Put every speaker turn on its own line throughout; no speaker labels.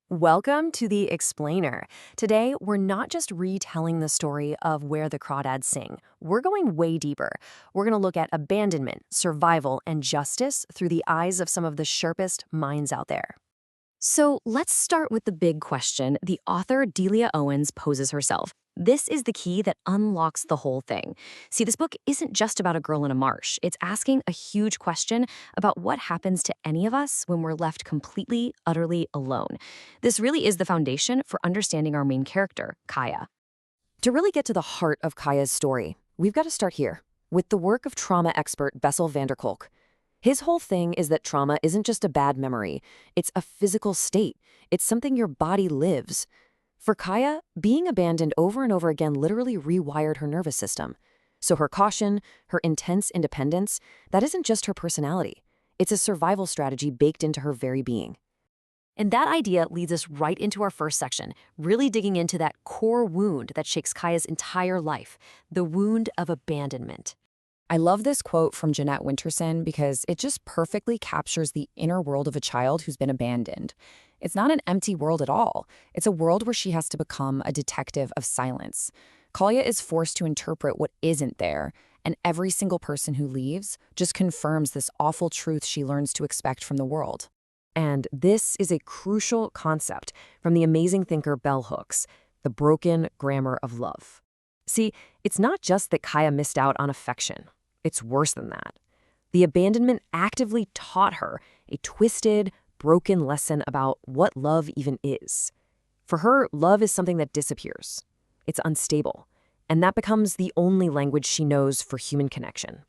Welcome to The Explainer. Today, we're not just retelling the story of Where the Crawdads Sing. We're going way deeper. We're going to look at abandonment, survival, and justice through the eyes of some of the sharpest minds out there. So let's start with the big question the author Delia Owens poses herself. This is the key that unlocks the whole thing. See, this book isn't just about a girl in a marsh. It's asking a huge question about what happens to any of us when we're left completely, utterly alone. This really is the foundation for understanding our main character, Kaya. To really get to the heart of Kaya's story, we've got to start here, with the work of trauma expert Bessel van der Kolk. His whole thing is that trauma isn't just a bad memory. It's a physical state. It's something your body lives. For Kaya, being abandoned over and over again literally rewired her nervous system. So her caution, her intense independence, that isn't just her personality. It's a survival strategy baked into her very being. And that idea leads us right into our first section, really digging into that core wound that shakes Kaya's entire life, the wound of abandonment.
I love this quote from Jeanette Winterson because it just perfectly captures the inner world of a child who's been abandoned. It's not an empty world at all. It's a world where she has to become a detective of silence. Kaya is forced to interpret what isn't there, and every single person who leaves just confirms this awful truth she learns to expect from the world.
And this is a crucial concept from the amazing thinker bell hooks, the broken grammar of love. See, it's not just that Kaya missed out on affection. It's worse than that. The abandonment actively taught her a twisted, broken lesson about what love even is. For her, love is something that disappears. It's unstable. And that becomes the only language she knows for human connection.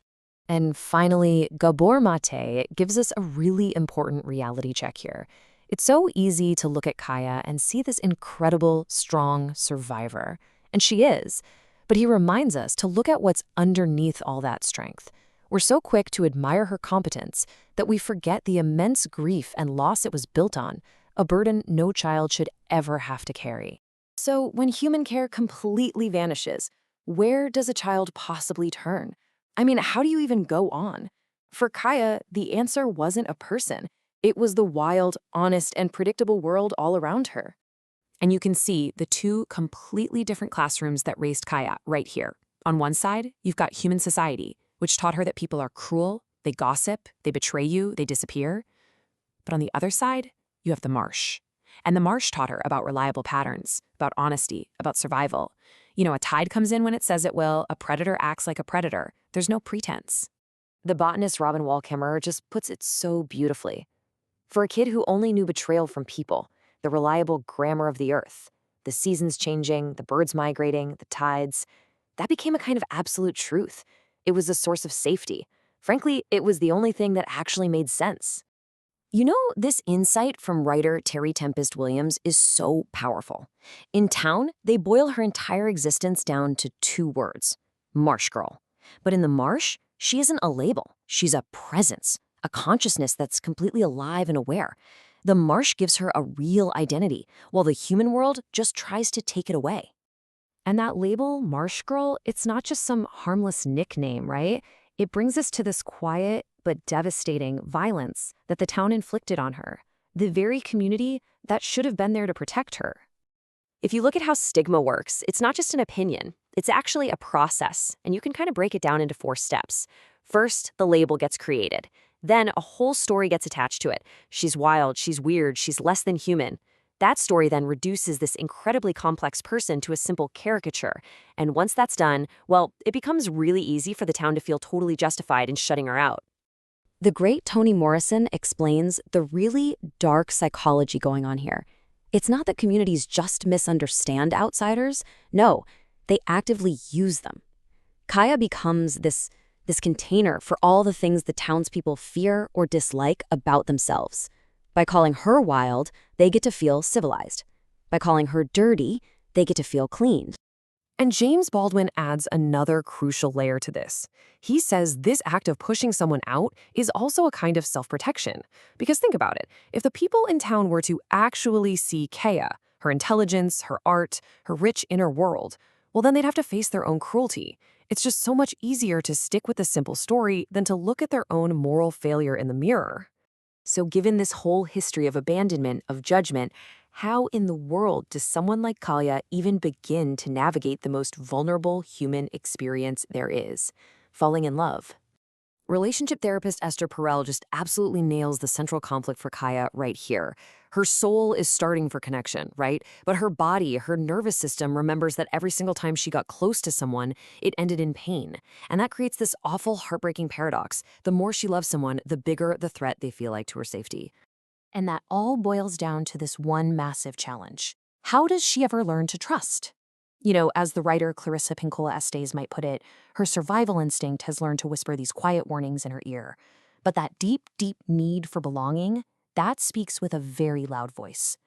And finally, Gabor Maté gives us a really important reality check here. It's so easy to look at Kaya and see this incredible, strong survivor. And she is. But he reminds us to look at what's underneath all that strength. We're so quick to admire her competence that we forget the immense grief and loss it was built on, a burden no child should ever have to carry. So when human care completely vanishes, where does a child possibly turn? I mean, how do you even go on? For Kaya, the answer wasn't a person. It was the wild, honest, and predictable world all around her. And you can see the two completely different classrooms that raised Kaya right here. On one side, you've got human society, which taught her that people are cruel, they gossip, they betray you, they disappear. But on the other side, you have the Marsh. And the Marsh taught her about reliable patterns, about honesty, about survival. You know, a tide comes in when it says it will, a predator acts like a predator. There's no pretense. The botanist Wall Kimmerer just puts it so beautifully. For a kid who only knew betrayal from people, the reliable grammar of the earth, the seasons changing, the birds migrating, the tides, that became a kind of absolute truth. It was a source of safety. Frankly, it was the only thing that actually made sense. You know, this insight from writer Tempest Williams is so powerful. In Town, they boil her entire existence down to two words: Marsh Girl. But in the Marsh, she isn't a label. She's a presence, a consciousness that's completely alive and aware. The Marsh gives her a real identity, while the human world just tries to take it away. And that label, Marsh Girl, it's not just some harmless nickname, right? It brings us to this quiet but devastating violence that the town inflicted on her, the very community that should have been there to protect her. If you look at how stigma works, it's not just an opinion. It's actually a process, and you can kind of break it down into 4 steps. First, the label gets created. Then a whole story gets attached to it. She's wild, she's weird, she's less than human. That story then reduces this incredibly complex person to a simple caricature. And once that's done, well, it becomes really easy for the town to feel totally justified in shutting her out. The great Toni Morrison explains the really dark psychology going on here. It's not that communities just misunderstand outsiders. No, they actively use them. Kaya becomes this container for all the things the townspeople fear or dislike about themselves. By calling her wild, they get to feel civilized. By calling her dirty, they get to feel clean. And James Baldwin adds another crucial layer to this. He says this act of pushing someone out is also a kind of self-protection. Because think about it, if the people in town were to actually see Kaya, her intelligence, her art, her rich inner world, well, then they'd have to face their own cruelty. It's just so much easier to stick with a simple story than to look at their own moral failure in the mirror. So given this whole history of abandonment, of judgment, How in the world does someone like Kaya even begin to navigate the most vulnerable human experience there is, falling in love? Relationship therapist Esther Perel just absolutely nails the central conflict for Kaya right here. Her soul is starting for connection, right? But her body, her nervous system remembers that every single time she got close to someone, it ended in pain. And that creates this awful, heartbreaking paradox. The more she loves someone, the bigger the threat they feel like to her safety. And that all boils down to this one massive challenge. How does she ever learn to trust? You know, as the writer Clarissa Pinkola Estés might put it, her survival instinct has learned to whisper these quiet warnings in her ear. But that deep, deep need for belonging, that speaks with a very loud voice.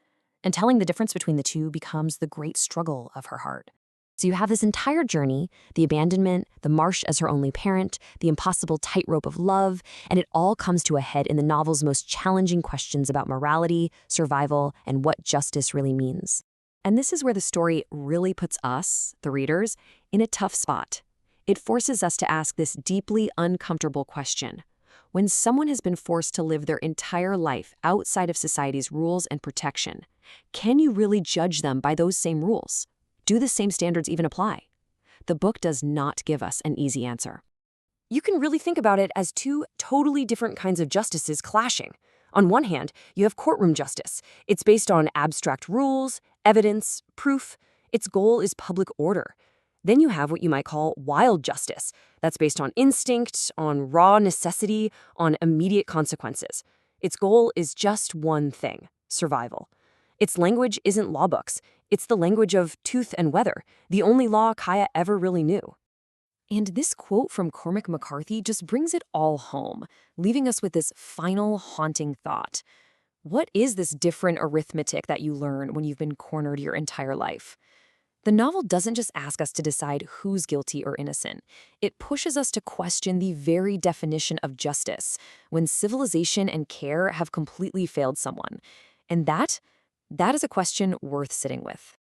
And telling the difference between the two becomes the great struggle of her heart. So you have this entire journey, the abandonment, the Marsh as her only parent, the impossible tightrope of love, and it all comes to a head in the novel's most challenging questions about morality, survival, and what justice really means. And this is where the story really puts us, the readers, in a tough spot. It forces us to ask this deeply uncomfortable question. When someone has been forced to live their entire life outside of society's rules and protection, can you really judge them by those same rules? Do the same standards even apply? The book does not give us an easy answer. You can really think about it as two totally different kinds of justices clashing. On one hand, you have courtroom justice. It's based on abstract rules, evidence, proof. Its goal is public order. Then you have what you might call wild justice. That's based on instinct, on raw necessity, on immediate consequences. Its goal is just one thing: survival. Its language isn't law books. It's the language of tooth and weather, the only law Kaya ever really knew. And this quote from Cormac McCarthy just brings it all home, leaving us with this final haunting thought. What is this different arithmetic that you learn when you've been cornered your entire life? The novel doesn't just ask us to decide who's guilty or innocent. It pushes us to question the very definition of justice, when civilization and care have completely failed someone. And that is a question worth sitting with.